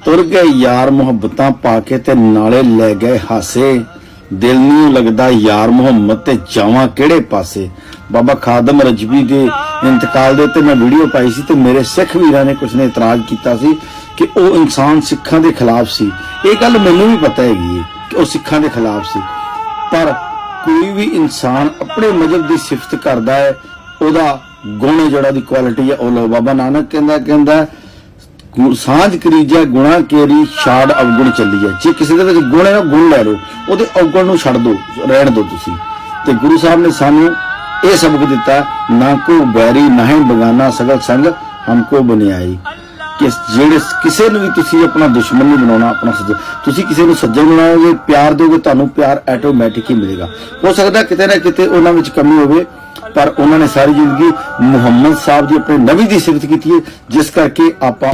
तुर गए यार मुहब्बतां पाके ते नाले लै गए हासे, दिल नहीं लगदा यार मुहम्मद ते जावां केड़े पासे। बाबा खादम रजवी दे इंतकाल दे ते मैं वीडियो पाई सी ते मेरे सिख वीरां ने कुछ ने इतराज कीता सी कि ओ इंसान सिखां दे खिलाफ सी। ये गल मैनूं भी पता है कि ओ सिखां दे खिलाफ सी, पर कोई भी इंसान अपने मजहब की सिफत करता है, ओदा गुण जड़ा दी क्वालिटी है ओ लो। बाबा नानक कहंदा सांझ करीजा गुणा केरी छाड़ अवगुण चली है। जे किसी दे विच गुण है ना, गुण लै लो, ओदे अवगुण नूं छड्ड दो, रहण दो तुसीं। ते गुरु साहब ने सानू ये सबक दिता, ना को बैरी ना है बगाना सगल संग हमको बनियाई। कि जेड़े किसी नूं भी तुसीं अपना दुश्मन नहीं बनाउणा, अपना सज्जन। तुसीं किसी नूं सज्जन बनाओगे, प्यार दोगे, तुहानूं प्यार ऑटोमैटिक ही मिलेगा। हो सकदा किते ना किते उन्हां विच कमी होवे, पर उन्होंने सारी जिंदगी मुहम्मद साहब जी अपने नबी की सिफत की है, जिस करके आप